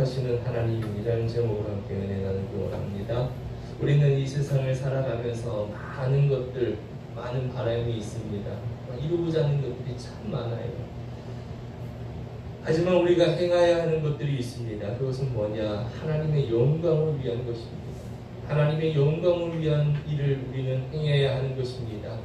행복하시는 하나님이라는 제목으로 함께 은혜 나누기 원합니다. 우리는 이 세상을 살아가면서 많은 것들, 많은 바람이 있습니다. 이루고자 하는 것들이 참 많아요. 하지만 우리가 행해야 하는 것들이 있습니다. 그것은 뭐냐? 하나님의 영광을 위한 것입니다. 하나님의 영광을 위한 일을 우리는 행해야 하는 것입니다.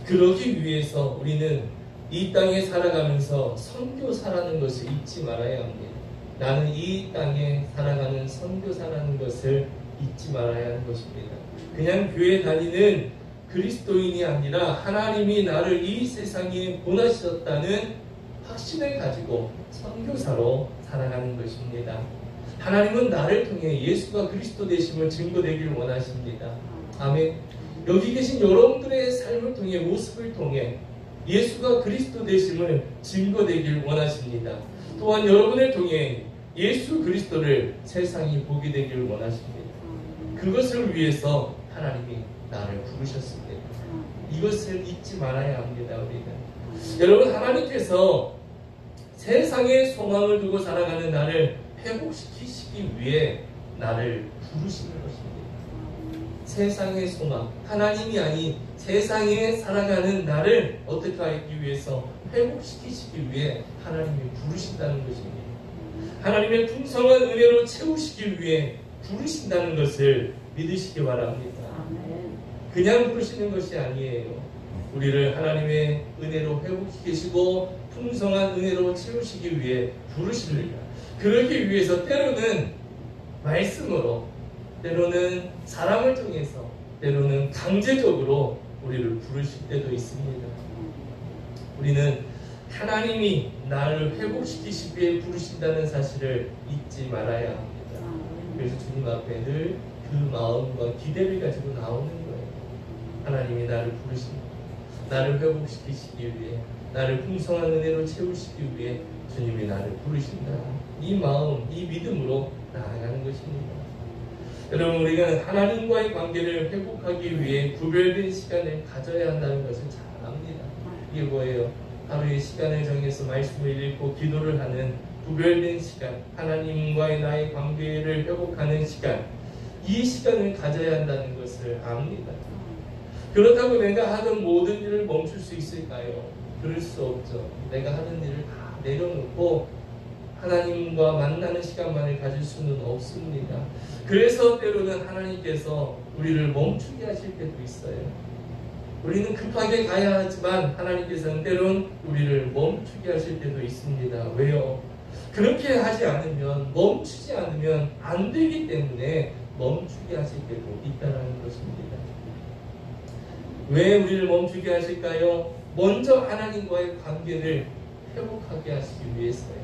그러기 위해서 우리는 이 땅에 살아가면서 선교사라는 것을 잊지 말아야 합니다. 나는 이 땅에 살아가는 선교사라는 것을 잊지 말아야 하는 것입니다. 그냥 교회 다니는 그리스도인이 아니라 하나님이 나를 이 세상에 보내셨다는 확신을 가지고 선교사로 살아가는 것입니다. 하나님은 나를 통해 예수가 그리스도 되심을 증거되길 원하십니다. 아멘. 여기 계신 여러분들의 삶을 통해, 모습을 통해 예수가 그리스도 되심을 증거되길 원하십니다. 또한 여러분을 통해 예수 그리스도를 세상이 보게 되길 원하십니다. 그것을 위해서 하나님이 나를 부르셨습니다. 이것을 잊지 말아야 합니다. 우리가. 여러분, 하나님께서 세상에 소망을 두고 살아가는 나를 회복시키시기 위해 나를 부르시는 것입니다. 세상의 소망, 하나님이 아닌 세상에 살아가는 나를 어떻게 하기 위해서 회복시키시기 위해 하나님이 부르신다는 것입니다. 하나님의 풍성한 은혜로 채우시기 위해 부르신다는 것을 믿으시기 바랍니다. 그냥 부르시는 것이 아니에요. 우리를 하나님의 은혜로 회복시키시고 풍성한 은혜로 채우시기 위해 부르십니다. 그러기 위해서 때로는 말씀으로, 때로는 사람을 통해서, 때로는 강제적으로 우리를 부르실 때도 있습니다. 우리는 하나님이 나를 회복시키시기 위해 부르신다는 사실을 잊지 말아야 합니다. 그래서 주님 앞에 늘 그 마음과 기대를 가지고 나오는 거예요. 하나님이 나를 부르십니다. 나를 회복시키시기 위해, 나를 풍성한 은혜로 채우시기 위해 주님이 나를 부르신다. 이 마음, 이 믿음으로 나아가는 것입니다. 여러분, 우리가 하나님과의 관계를 회복하기 위해 구별된 시간을 가져야 한다는 것을 잘 압니다. 이게 뭐예요? 하루의 시간을 정해서 말씀을 읽고 기도를 하는 구별된 시간, 하나님과의 나의 관계를 회복하는 시간, 이 시간을 가져야 한다는 것을 압니다. 그렇다고 내가 하는 모든 일을 멈출 수 있을까요? 그럴 수 없죠. 내가 하는 일을 다 내려놓고 하나님과 만나는 시간만을 가질 수는 없습니다. 그래서 때로는 하나님께서 우리를 멈추게 하실 때도 있어요. 우리는 급하게 가야 하지만 하나님께서는 때론 우리를 멈추게 하실 때도 있습니다. 왜요? 그렇게 하지 않으면, 멈추지 않으면 안 되기 때문에 멈추게 하실 때도 있다는 것입니다. 왜 우리를 멈추게 하실까요? 먼저 하나님과의 관계를 회복하게 하시기 위해서예요.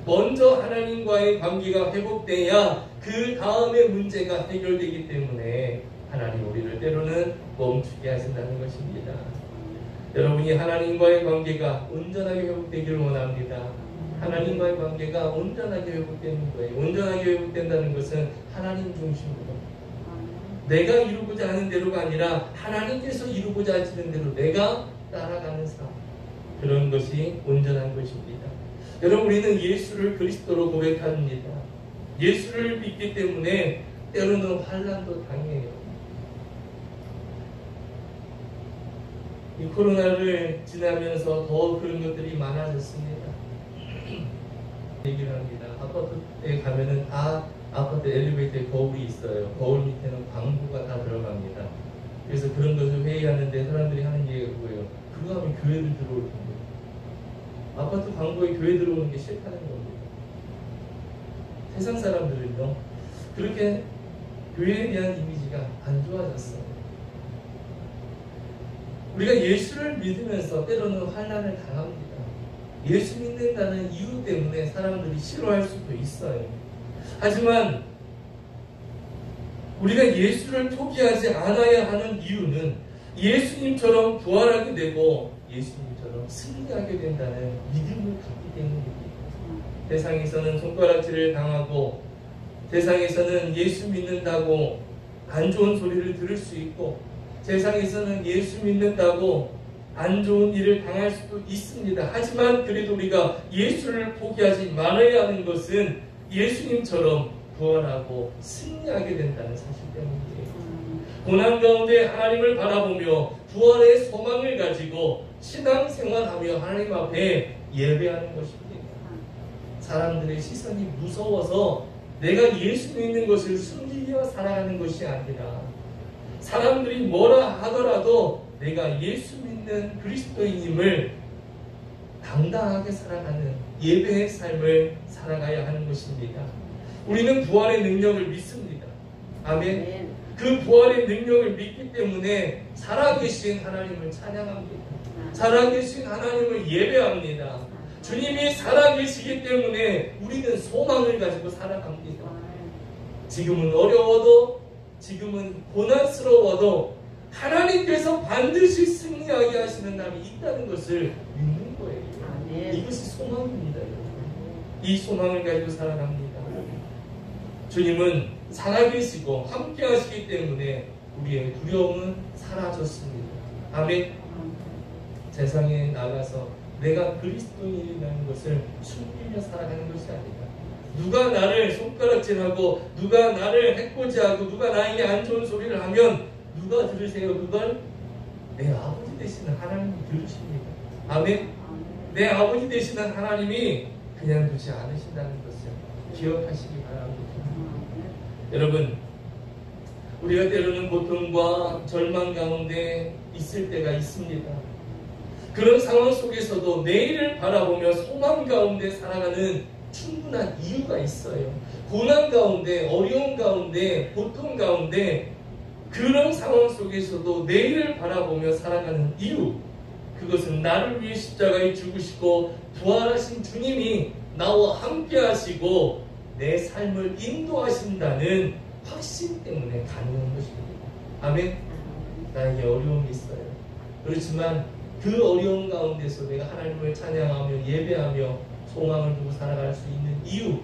먼저 하나님과의 관계가 회복돼야 그 다음의 문제가 해결되기 때문에 하나님 우리를 때로는 멈추게 하신다는 것입니다. 여러분이 하나님과의 관계가 온전하게 회복되기를 원합니다. 하나님과의 관계가 온전하게 회복되는 거예요. 온전하게 회복된다는 것은 하나님 중심으로, 내가 이루고자 하는 대로가 아니라 하나님께서 이루고자 하시는 대로 내가 따라가는 삶, 그런 것이 온전한 것입니다. 여러분, 우리는 예수를 그리스도로 고백합니다. 예수를 믿기 때문에 때로는 환난도 당해요. 이 코로나를 지나면서 더 그런 것들이 많아졌습니다. 얘기를 합니다. 아파트에 가면은 다 아파트 엘리베이터에 거울이 있어요. 거울 밑에는 광고가 다 들어갑니다. 그래서 그런 것을 회의하는데 사람들이 하는 얘기가 그거예요. 그거 하면 교회를 들어올 텐데. 아파트 광고에 교회 들어오는 게 싫다는 겁니다. 세상 사람들은요, 그렇게 교회에 대한 이미지가 안 좋아졌어요. 우리가 예수를 믿으면서 때로는 환난을 당합니다. 예수 믿는다는 이유 때문에 사람들이 싫어할 수도 있어요. 하지만 우리가 예수를 포기하지 않아야 하는 이유는 예수님처럼 부활하게 되고 예수님처럼 승리하게 된다는 믿음을 갖기 때문입니다. 세상에서는 손가락질을 당하고, 세상에서는 예수 믿는다고 안 좋은 소리를 들을 수 있고, 세상에서는 예수 믿는다고 안 좋은 일을 당할 수도 있습니다. 하지만 그래도 우리가 예수를 포기하지 말아야 하는 것은 예수님처럼 부활하고 승리하게 된다는 사실 때문이에요. 고난 가운데 하나님을 바라보며 부활의 소망을 가지고 신앙생활하며 하나님 앞에 예배하는 것입니다. 사람들의 시선이 무서워서 내가 예수 믿는 것을 숨기려 살아가는 것이 아니라 사람들이 뭐라 하더라도 내가 예수 믿는 그리스도인임을 당당하게 살아가는 예배의 삶을 살아가야 하는 것입니다. 우리는 부활의 능력을 믿습니다. 아멘. 그 부활의 능력을 믿기 때문에 살아계신 하나님을 찬양합니다. 살아계신 하나님을 예배합니다. 주님이 살아계시기 때문에 우리는 소망을 가지고 살아갑니다. 지금은 어려워도, 지금은 고난스러워도 하나님께서 반드시 승리하게 하시는 날이 있다는 것을 믿는 거예요. 이것이 소망입니다. 이 소망을 가지고 살아갑니다. 주님은 살아계시고 함께 하시기 때문에 우리의 두려움은 사라졌습니다. 아멘. 세상에 나가서 내가 그리스도인이라는 것을 숨기며 살아가는 것이 아니다. 누가 나를 손가락질하고 누가 나를 해코지하고 누가 나에게 안 좋은 소리를 하면 누가 들으세요? 그걸 내 아버지 되시는 하나님이 들으십니다. 아멘. 내 아버지 되시는 하나님이 그냥 두지 않으신다는 것을 기억하시기 바랍니다. 여러분, 우리가 때로는 고통과 절망 가운데 있을 때가 있습니다. 그런 상황 속에서도 내일을 바라보며 소망 가운데 살아가는 충분한 이유가 있어요. 고난 가운데, 어려움 가운데, 고통 가운데 그런 상황 속에서도 내일을 바라보며 살아가는 이유, 그것은 나를 위해 십자가에 죽으시고 부활하신 주님이 나와 함께 하시고 내 삶을 인도하신다는 확신 때문에 가능한 것입니다. 아멘. 나에게 어려움이 있어요. 그렇지만 그 어려움 가운데서 내가 하나님을 찬양하며 예배하며 소망을 두고 살아갈 수 있는 이유,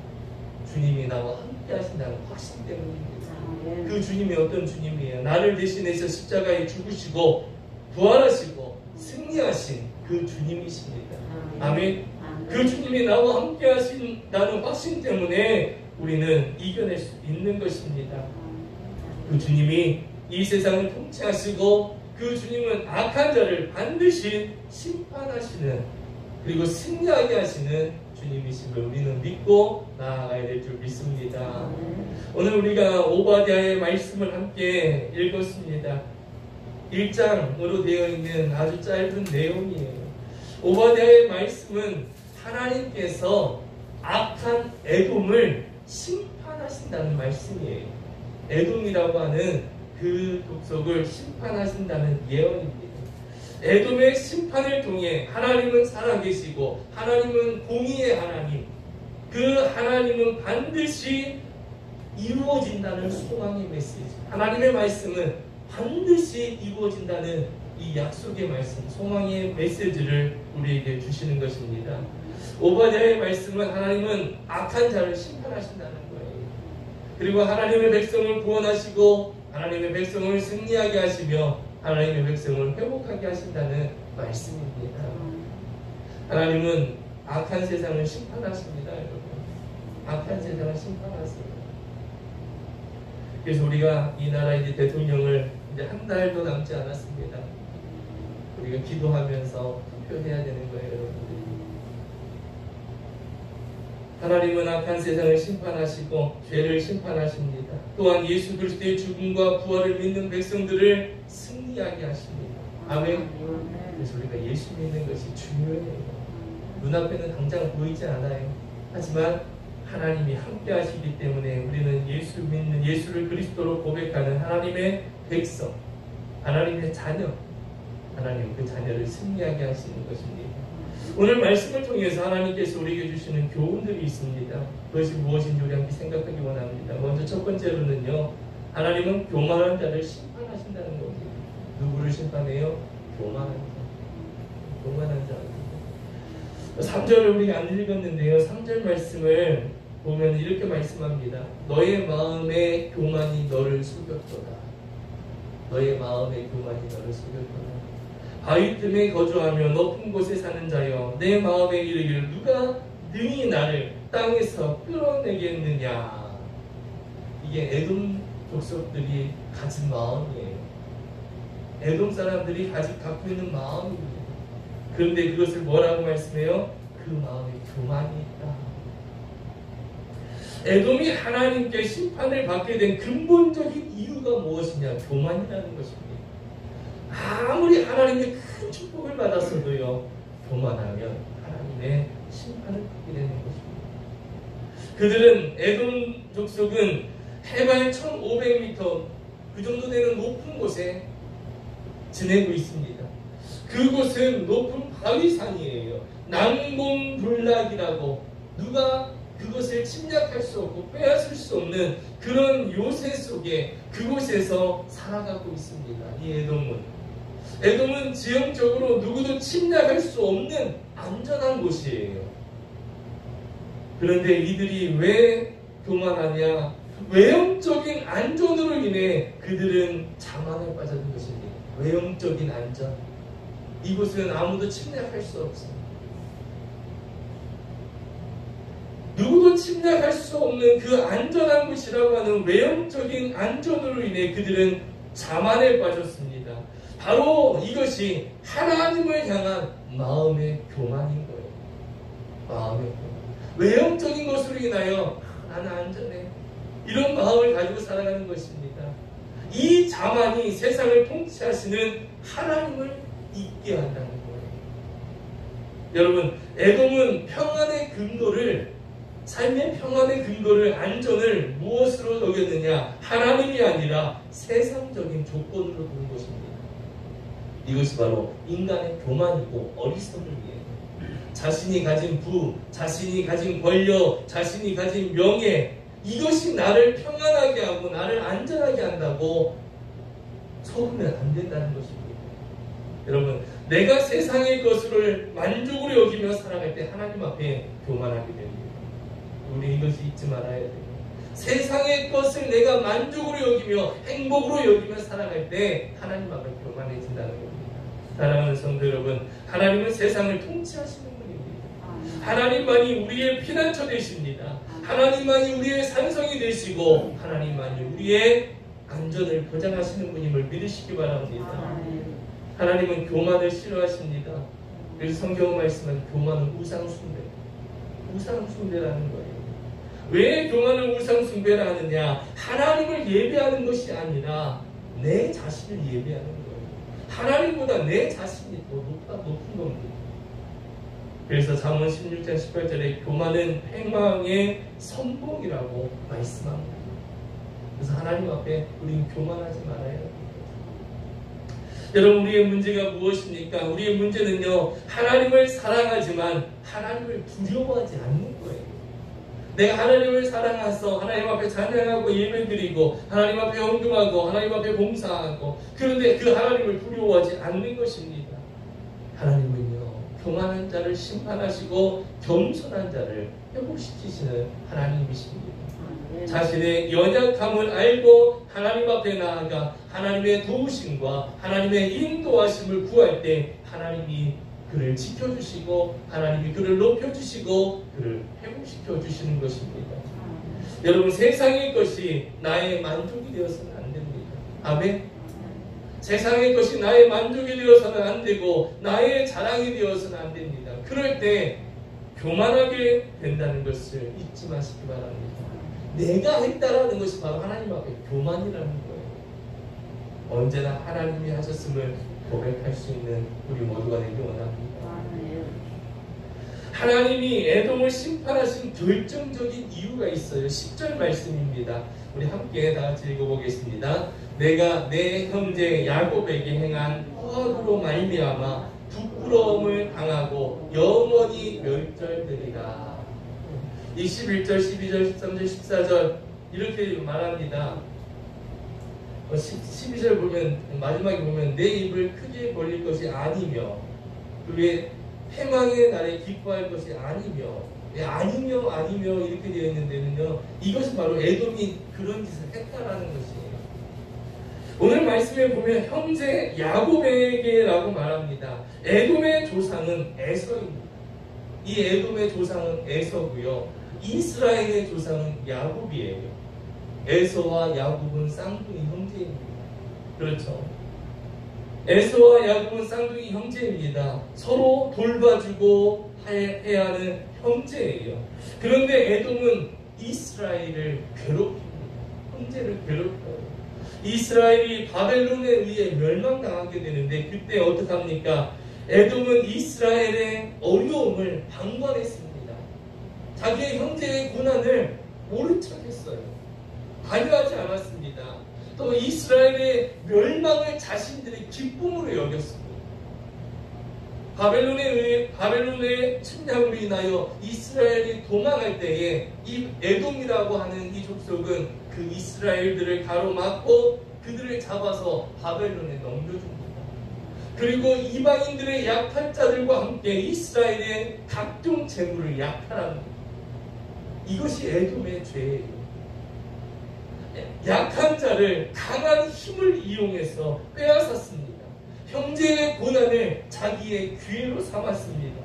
주님이 나와 함께 하신다는 확신 때문입니다. 그 주님이 어떤 주님이에요? 나를 대신해서 십자가에 죽으시고 부활하시고 승리하신 그 주님이십니다. 아멘. 그 주님이 나와 함께 하신다는 확신 때문에 우리는 이겨낼 수 있는 것입니다. 그 주님이 이 세상을 통치하시고 그 주님은 악한 자를 반드시 심판하시는, 그리고 승리하게 하시는 주님이심을 우리는 믿고 나아가야 될 줄 믿습니다. 오늘 우리가 오바댜의 말씀을 함께 읽었습니다. 1장으로 되어 있는 아주 짧은 내용이에요. 오바댜의 말씀은 하나님께서 악한 에돔을 심판하신다는 말씀이에요. 에돔이라고 하는 그 족속을 심판하신다는 예언입니다. 에돔의 심판을 통해 하나님은 살아계시고 하나님은 공의의 하나님, 그 하나님은 반드시 이루어진다는 소망의 메시지, 하나님의 말씀은 반드시 이루어진다는 이 약속의 말씀, 소망의 메시지를 우리에게 주시는 것입니다. 오바댜의 말씀은 하나님은 악한 자를 심판하신다는 거예요. 그리고 하나님의 백성을 구원하시고 하나님의 백성을 승리하게 하시며 하나님의 백성을 회복하게 하신다는 말씀입니다. 하나님은 악한 세상을 심판하십니다, 여러분. 악한 세상을 심판하세요. 그래서 우리가 이 나라 이제 대통령을 이제 한 달도 남지 않았습니다. 우리가 기도하면서 투표해야 되는 거예요, 여러분들이. 하나님은 악한 세상을 심판하시고 죄를 심판하십니다. 또한 예수 그리스도의 죽음과 부활을 믿는 백성들을 승리하게 하십니다. 아멘. 그래서 우리가 예수 믿는 것이 중요해요. 눈앞에는 당장 보이지 않아요. 하지만 하나님이 함께 하시기 때문에 우리는 예수 믿는, 예수를 그리스도로 고백하는 하나님의 백성, 하나님의 자녀, 하나님 그 자녀를 승리하게 하시는 것입니다. 오늘 말씀을 통해서 하나님께서 우리에게 주시는 교훈들이 있습니다. 그것이 무엇인지 우리 함께 생각하기 원합니다. 먼저 첫 번째로는요, 하나님은 교만한 자를 심판하신다는 겁니다. 누구를 심판해요? 교만한 자. 교만한 자. 3절을 우리가 안 읽었는데요, 3절 말씀을 보면 이렇게 말씀합니다. 너의 마음의 교만이 너를 속였도다. 너의 마음의 교만이 너를 속였도다. 바위 틈에 거주하며 높은 곳에 사는 자여, 내 마음에 이르기를 누가 능히 나를 땅에서 끌어내겠느냐. 이게 에돔 족속들이 가진 마음이에요. 에돔 사람들이 갖고 있는 마음입니다. 그런데 그것을 뭐라고 말씀해요? 그 마음에 교만이 있다. 에돔이 하나님께 심판을 받게 된 근본적인 이유가 무엇이냐? 교만이라는 것입니다. 아무리 하나님의 큰 축복을 받았어도요, 교만하면 하나님의 심판을 받게 되는 것입니다. 그들은 에돔 족속은 해발 1500m 그 정도 되는 높은 곳에 지내고 있습니다. 그곳은 높은 바위산이에요. 난공불락이라고 누가 그것을 침략할 수 없고 빼앗을 수 없는 그런 요새 속에 그곳에서 살아가고 있습니다. 이 에돔은 지형적으로 누구도 침략할 수 없는 안전한 곳이에요. 그런데 이들이 왜 교만하냐? 외형적인 안전으로 인해 그들은 자만에 빠졌는 것입니다. 외형적인 안전. 이곳은 아무도 침략할 수 없습니다. 누구도 침략할 수 없는 그 안전한 곳이라고 하는 외형적인 안전으로 인해 그들은 자만에 빠졌습니다. 바로 이것이 하나님을 향한 마음의 교만인 거예요. 마음의 교만. 외형적인 것으로 인하여 나는 안전해. 이런 마음을 가지고 살아가는 것입니다. 이 자만이 세상을 통치하시는 하나님을 잊게 한다는 거예요. 여러분, 에돔은 평안의 근거를, 삶의 평안의 근거를, 안전을 무엇으로 여겼느냐? 하나님이 아니라 세상적인 조건으로 보는 것입니다. 이것이 바로 인간의 교만이고 어리석음이에요. 자신이 가진 부, 자신이 가진 권력, 자신이 가진 명예, 이것이 나를 평안하게 하고 나를 안전하게 한다고 속으면 안 된다는 것입니다. 여러분, 내가 세상의 것을 만족으로 여기며 살아갈 때 하나님 앞에 교만하게 됩니다. 우리 이것이 잊지 말아야 돼요. 세상의 것을 내가 만족으로 여기며 행복으로 여기며 살아갈 때 하나님 앞에 교만해진다는 겁니다. 사랑하는 성도 여러분, 하나님은 세상을 통치하시는 분입니다. 하나님만이 우리의 피난처 되십니다. 하나님만이 우리의 산성이 되시고 하나님만이 우리의 안전을 보장하시는 분임을 믿으시기 바랍니다. 하나님은 교만을 싫어하십니다. 그래서 성경은 말씀은 교만은 우상숭배라는 거예요. 왜 교만을 우상숭배를 하느냐? 하나님을 예배하는 것이 아니라 내 자신을 예배하는 거예요. 하나님보다 내 자신이 더 높은 겁니다. 그래서 잠언 16장 18절에 교만은 패망의 선봉이라고 말씀합니다. 그래서 하나님 앞에 우리는 교만하지 말아야 합니다. 여러분, 우리의 문제가 무엇입니까? 우리의 문제는요, 하나님을 사랑하지만 하나님을 두려워하지 않는 거예요. 내가 하나님을 사랑해서 하나님 앞에 찬양하고 예배드리고 하나님 앞에 헌금하고 하나님 앞에 봉사하고, 그런데 그 하나님을 두려워하지 않는 것입니다. 하나님은요, 교만한 자를 심판하시고 겸손한 자를 회복시키시는 하나님이십니다. 자신의 연약함을 알고 하나님 앞에 나아가 하나님의 도우심과 하나님의 인도하심을 구할 때 하나님이 그를 지켜주시고 하나님이 그를 높여주시고 그를 회복시켜 주시는 것입니다. 여러분, 세상의 것이 나의 만족이 되어서는 안 됩니다. 아멘. 세상의 것이 나의 만족이 되어서는 안 되고 나의 자랑이 되어서는 안 됩니다. 그럴 때 교만하게 된다는 것을 잊지 마시기 바랍니다. 내가 했다라는 것이 바로 하나님 앞에 교만이라는 거예요. 언제나 하나님이 하셨음을 고백할 수 있는 우리 모두가 되기 원합니다. 하나님이 에돔을 심판하신 결정적인 이유가 있어요. 10절 말씀입니다. 우리 함께 다 같이 읽어보겠습니다. 내가 내 형제 야곱에게 행한 허악으로 말미암아 부끄러움을 당하고 영원히 멸절되리라. 이 11절, 12절, 13절, 14절 이렇게 말합니다. 12절 보면, 마지막에 보면 내 입을 크게 벌릴 것이 아니며 그의 패망의 날에 기뻐할 것이 아니며, 아니며 이렇게 되어 있는 데는요, 이것이 바로 에돔이 그런 짓을 했다라는 것이에요. 오늘 말씀에 보면 형제 야곱에게라고 말합니다. 에돔의 조상은 에서입니다. 이 에돔의 조상은 에서고요. 이스라엘의 조상은 야곱이에요. 에서와 야곱은 쌍둥이 형제입니다. 그렇죠? 에서와 야곱은 쌍둥이 형제입니다. 서로 돌봐주고 해야 하는 형제예요. 그런데 에돔은 이스라엘을 괴롭힙니다. 형제를 괴롭혀요. 이스라엘이 바벨론에 의해 멸망당하게 되는데 그때 어떡합니까? 에돔은 이스라엘의 어려움을 방관했습니다. 자기의 형제의 고난을 모른 척했어요. 관여하지 않았습니다. 또 이스라엘의 멸망을 자신들의 기쁨으로 여겼습니다. 바벨론의 침략으로 인하여 이스라엘이 도망할 때에 이 에돔이라고 하는 이 족속은 그 이스라엘들을 가로막고 그들을 잡아서 바벨론에 넘겨줍니다. 그리고 이방인들의 약탈자들과 함께 이스라엘의 각종 재물을 약탈합니다. 이것이 에돔의 죄예요. 약한 자를 강한 힘을 이용해서 빼앗았습니다. 형제의 고난을 자기의 기회로 삼았습니다.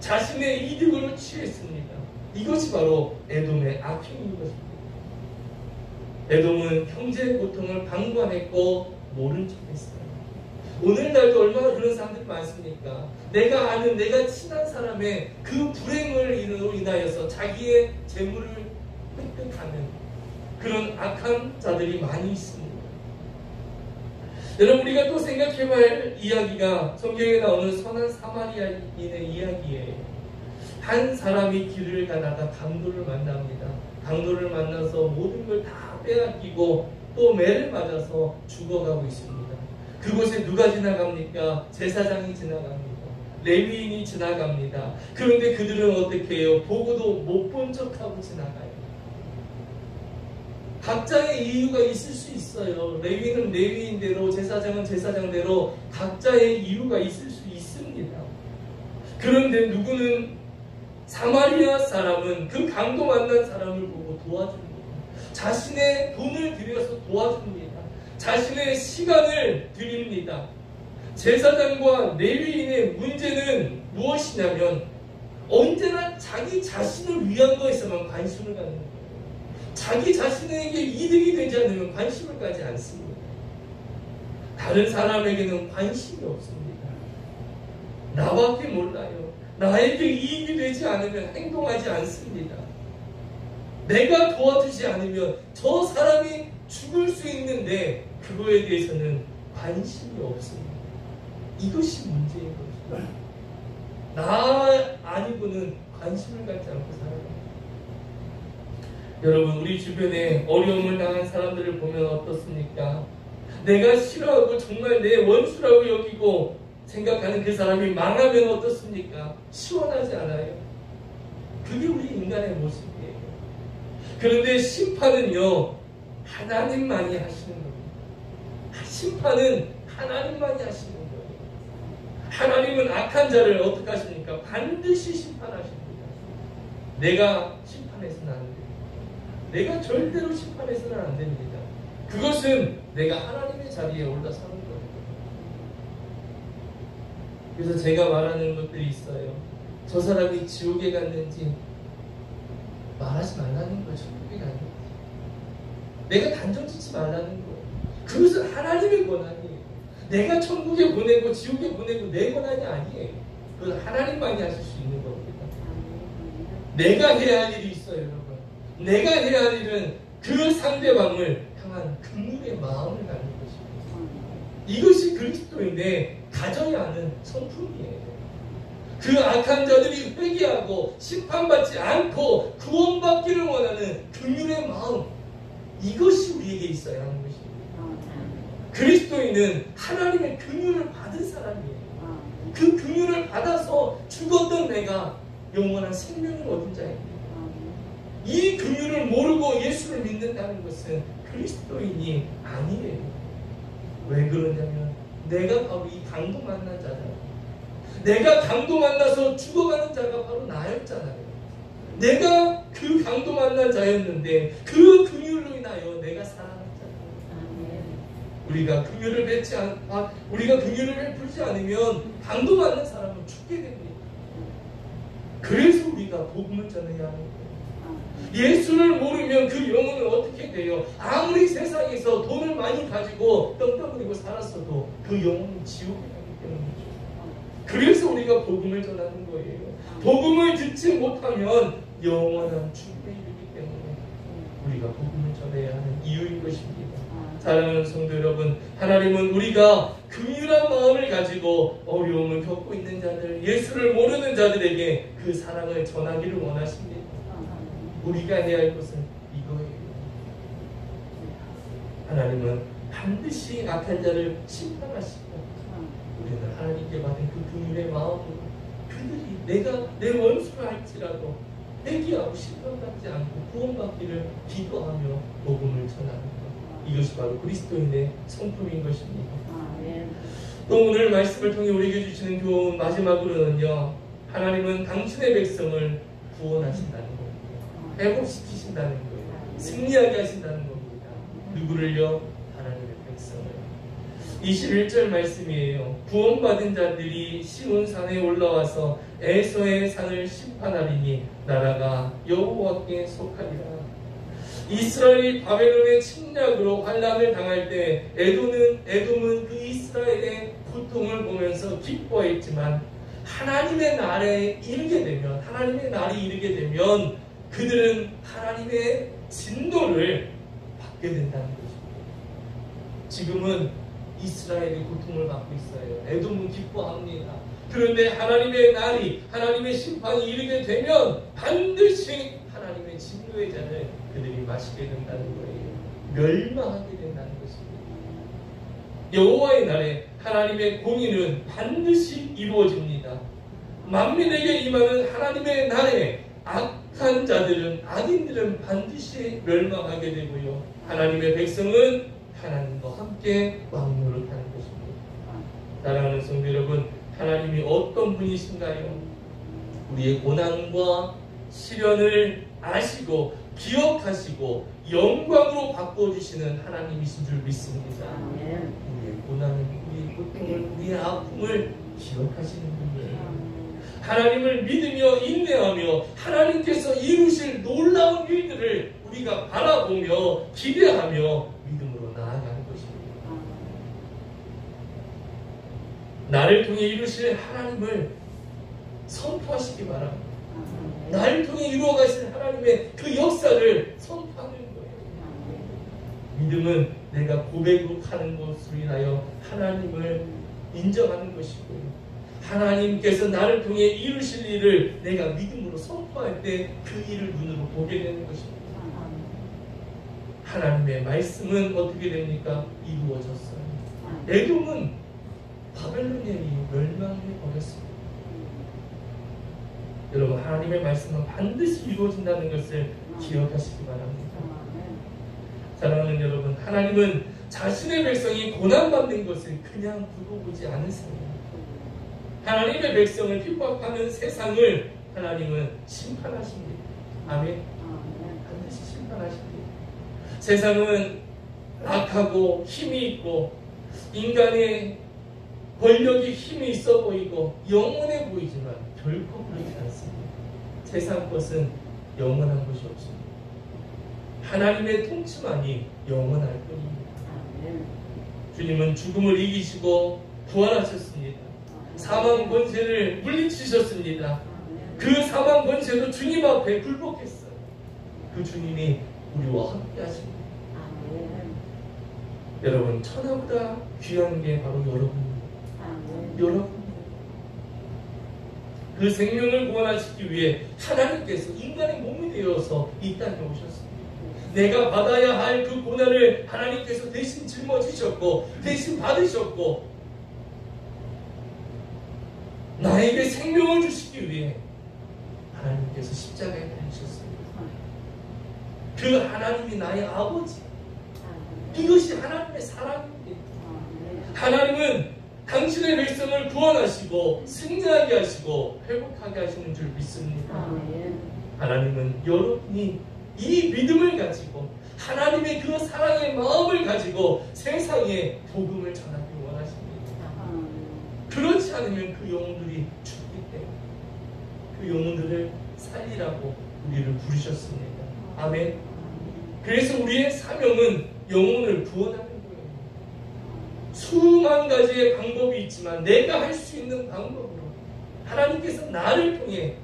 자신의 이득으로 취했습니다. 이것이 바로 에돔의 악행인 것입니다. 에돔은 형제의 고통을 방관했고 모른 척했어요. 오늘날도 얼마나 그런 사람들이 많습니까? 내가 아는 내가 친한 사람의 그 불행을 인하여서 자기의 재물을 획득하는 그런 악한 자들이 많이 있습니다. 여러분, 우리가 또 생각해봐야 할 이야기가 성경에 나오는 선한 사마리아인의 이야기예요. 한 사람이 길을 가다가 강도를 만납니다. 강도를 만나서 모든 걸 다 빼앗기고 또 매를 맞아서 죽어가고 있습니다. 그곳에 누가 지나갑니까? 제사장이 지나갑니다. 레위인이 지나갑니다. 그런데 그들은 어떻게 해요? 보고도 못 본 척하고 지나가요. 각자의 이유가 있을 수 있어요. 레위인은 레위인대로, 제사장은 제사장대로 각자의 이유가 있을 수 있습니다. 그런데 누구는 사마리아 사람은 그 강도 만난 사람을 보고 도와줍니다. 자신의 돈을 들여서 도와줍니다. 자신의 시간을 드립니다. 제사장과 레위인의 문제는 무엇이냐면 언제나 자기 자신을 위한 것에서만 관심을 갖는 거예요. 자기 자신에게 이득이 되지 않으면 관심을 가지 않습니다. 다른 사람에게는 관심이 없습니다. 나밖에 몰라요. 나에게 이익이 되지 않으면 행동하지 않습니다. 내가 도와주지 않으면 저 사람이 죽을 수 있는데 그거에 대해서는 관심이 없습니다. 이것이 문제인 것입니다. 나 아니고는 관심을 갖지 않고 살아갑니다. 여러분, 우리 주변에 어려움을 당한 사람들을 보면 어떻습니까? 내가 싫어하고 정말 내 원수라고 여기고 생각하는 그 사람이 망하면 어떻습니까? 시원하지 않아요. 그게 우리 인간의 모습이에요. 그런데 심판은요, 하나님만이 하시는 겁니다. 심판은 하나님만이 하시는 거예요. 하나님은 악한 자를 어떻게 하십니까? 반드시 심판하십니다. 내가 심판해서는 안 됩니다. 내가 절대로 심판해서는 안 됩니다. 그것은 내가 하나님의 자리에 올라서는 거예요. 그래서 제가 말하는 것들이 있어요. 저 사람이 지옥에 갔는지 말하지 말라는 거예요. 천국에 갔는지. 내가 단정 짓지 말라는 거예요. 그것은 하나님의 권한이에요. 내가 천국에 보내고 지옥에 보내고 내 권한이 아니에요. 그건 하나님만이 하실 수 있는 겁니다. 내가 해야 할 일이 있어요, 여러분. 내가 해야 할 일은 그 상대방을 향한 긍휼의 마음을 갖는 것입니다. 이것이 그리스도인의 가져야 하는 성품이에요. 그 악한 자들이 회개하고 심판받지 않고 구원받기를 원하는 긍휼의 마음, 이것이 우리에게 있어야 하는 것입니다. 그리스도인은 하나님의 긍휼을 받은 사람이에요. 그 긍휼을 받아서 죽었던 내가 영원한 생명을 얻은 자입니다. 이 긍휼을 모르고 예수를 믿는다는 것은 그리스도인이 아니에요. 왜 그러냐면 내가 바로 이 강도 만난 자잖아요. 내가 강도 만나서 죽어가는 자가 바로 나였잖아요. 내가 그 강도 만난 자였는데 그 긍휼로 인하여 내가 살아났잖아요. 우리가 긍휼을 베풀지 않으면 강도 만난 사람은 죽게 됩니다. 그래서 우리가 복음을 전해야 하는 거예요. 예수를 모르면 그 영혼은 어떻게 돼요? 아무리 세상에서 돈을 많이 가지고 떵떵거리고 살았어도 그 영혼은 지옥에 가기 때문이죠. 그래서 우리가 복음을 전하는 거예요. 복음을 듣지 못하면 영원한 죽음에 이르기 때문에 우리가 복음을 전해야 하는 이유인 것입니다. 사랑하는 성도 여러분, 하나님은 우리가 긍휼한 마음을 가지고 어려움을 겪고 있는 자들, 예수를 모르는 자들에게 그 사랑을 전하기를 원하십니다. 우리가 해야 할 것은 이거예요. 하나님은 반드시 악한 자를 심판하시고 우리는 하나님께 받은 그 긍휼의 마음으로 그들이 내 원수를 할지라도 회개하고 심판받지 않고 구원받기를 기도하며 복음을 전하는 것. 이것이 바로 그리스도인의 성품인 것입니다. 또 오늘 말씀을 통해 우리에게 주시는 교훈 마지막으로는요, 하나님은 당신의 백성을 구원하신다는 겁니다. 회복시키신다는 거예요. 승리하게 하신다는 겁니다. 누구를요? 하나님의 백성을. 21절 말씀이에요. 구원받은 자들이 시온산에 올라와서 에서의 산을 심판하리니 나라가 여호와께 속하리라. 이스라엘이 바벨론의 침략으로 환난을 당할 때 에돔은 그 이스라엘의 고통을 보면서 기뻐했지만 하나님의 날이 이르게 되면 그들은 하나님의 진노를 받게 된다는 것입니다. 지금은 이스라엘이 고통을 받고 있어요. 에돔은 기뻐합니다. 그런데 하나님의 심판이 이르게 되면 반드시 하나님의 진노의 잔을 그들이 마시게 된다는 거예요. 멸망하게 된다는 것입니다. 여호와의 날에 하나님의 공의는 반드시 이루어집니다. 만민에게 임하는 하나님의 날에 악인들은 반드시 멸망하게 되고요. 하나님의 백성은 하나님과 함께 왕노릇하는 것입니다. 사랑하는 성도 여러분, 하나님이 어떤 분이신가요? 우리의 고난과 시련을 아시고 기억하시고 영광으로 바꿔주시는 하나님이신 줄 믿습니다. 우리의 고난을, 우리의 고통을, 우리의 아픔을 기억하시는 분이에요. 하나님을 믿으며 인내하며 하나님께서 이루실 놀라운 일들을 우리가 바라보며 기대하며 믿음으로 나아가는 것입니다. 나를 통해 이루실 하나님을 선포하시기 바랍니다. 나를 통해 이루어가신 하나님의 그 역사를 선포하는 거예요. 믿음은 내가 고백하는 것으로 인하여 하나님을 인정하는 것이고요. 하나님께서 나를 통해 이루실 일을 내가 믿음으로 선포할 때 그 일을 눈으로 보게 되는 것입니다. 하나님의 말씀은 어떻게 됩니까? 이루어졌어요. 에돔은 바벨론이 멸망해 버렸습니다. 여러분, 하나님의 말씀은 반드시 이루어진다는 것을 기억하시기 바랍니다. 사랑하는 여러분, 하나님은 자신의 백성이 고난받는 것을 그냥 두고 보지 않으세요. 하나님의 백성을 핍박하는 세상을 하나님은 심판하십니다. 아멘. 반드시 심판하십니다. 세상은 악하고 힘이 있고 인간의 권력이 힘이 있어 보이고 영원해 보이지만 결코 그렇지 않습니다. 세상 것은 영원한 것이 없습니다. 하나님의 통치만이 영원할 뿐입니다. 주님은 죽음을 이기시고 부활하셨습니다. 사망 권세를 물리치셨습니다. 그 사망 권세도 주님 앞에 굴복했어요. 그 주님이 우리와 함께 하십니다. 여러분, 천하보다 귀한 게 바로 여러분입니다. 여러분, 그 생명을 구원하시기 위해 하나님께서 인간의 몸이 되어서 이 땅에 오셨습니다. 내가 받아야 할 그 고난을 하나님께서 대신 짊어지셨고 대신 받으셨고 나에게 생명을 주시기 위해 하나님께서 십자가에 달리셨습니다. 그 하나님이 나의 아버지, 이것이 하나님의 사랑입니다. 하나님은 당신의 백성을 구원하시고 승리하게 하시고 회복하게 하시는 줄 믿습니다. 하나님은 여러분이 이 믿음을 가지고 하나님의 그 사랑의 마음을 가지고 세상에 복음을 전하기 원하십니다. 그렇지 않으면 그 영혼들이 죽기 때문에 그 영혼들을 살리라고 우리를 부르셨습니다. 아멘. 그래서 우리의 사명은 영혼을 구원하는 거예요. 수만 가지의 방법이 있지만 내가 할 수 있는 방법으로 하나님께서 나를 통해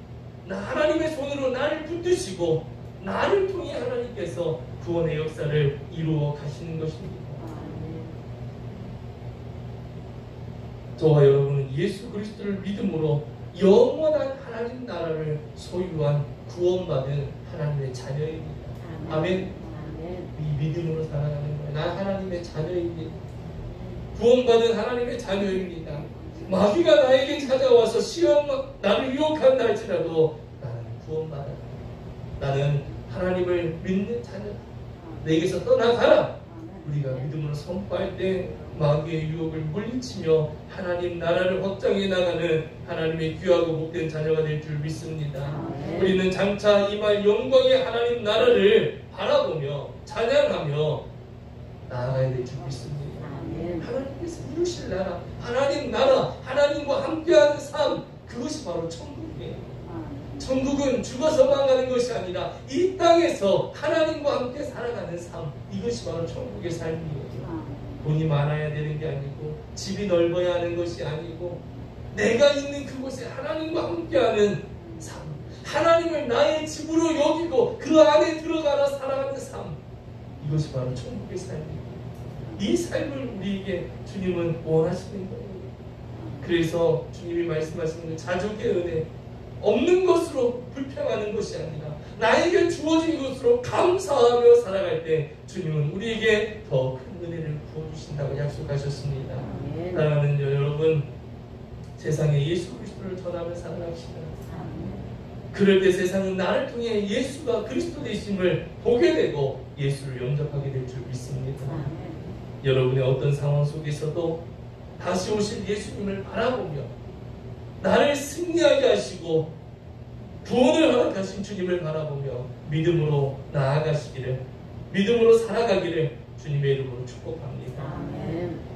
하나님의 손으로 나를 붙드시고 나를 통해 하나님께서 구원의 역사를 이루어 가시는 것입니다. 저와 여러분은 예수 그리스도를 믿음으로 영원한 하나님 나라를 소유한 구원받은 하나님의 자녀입니다. 아멘. 이 믿음으로 살아가는 거예요. 나 하나님의 자녀입니다. 구원받은 하나님의 자녀입니다. 마귀가 나에게 찾아와서 시험 나를 유혹한다 할지라도 나는 구원받아. 나는 하나님을 믿는 자녀다. 내게서 떠나가라. 우리가 믿음으로 선포할 때 마귀의 유혹을 물리치며 하나님 나라를 확장해 나가는 하나님의 귀하고 복된 자녀가 될 줄 믿습니다. 우리는 장차 임할 영광의 하나님 나라를 바라보며 찬양하며 나아가야 될 줄 믿습니다. 하나님께서 이루실 나라, 하나님 나라, 하나님과 함께하는 삶, 그것이 바로 천국이에요. 천국은 죽어서 망하는 것이 아니라 이 땅에서 하나님과 함께 살아가는 삶, 이것이 바로 천국의 삶이에요. 돈이 많아야 되는 게 아니고 집이 넓어야 하는 것이 아니고 내가 있는 그곳에 하나님과 함께하는 삶, 하나님을 나의 집으로 여기고 그 안에 들어가라 살아가는 삶, 이것이 바로 천국의 삶이에요. 이 삶을 우리에게 주님은 원하시는 거예요. 그래서 주님이 말씀하시는 자족의 은혜, 없는 것으로 불평하는 것이 아니라 나에게 주어진 것으로 감사하며 살아갈 때 주님은 우리에게 더 큰 은혜를 부어주신다고 약속하셨습니다. 사랑하는 여러분, 세상에 예수 그리스도를 전하며 살아갑시다. 그럴 때 세상은 나를 통해 예수가 그리스도 되심을 보게 되고 예수를 영접하게 될 줄 믿습니다. 여러분의 어떤 상황 속에서도 다시 오실 예수님을 바라보며 나를 승리하게 하시고 구원을 허락하신 주님을 바라보며 믿음으로 나아가시기를, 믿음으로 살아가기를 주님의 이름으로 축복합니다. 아멘.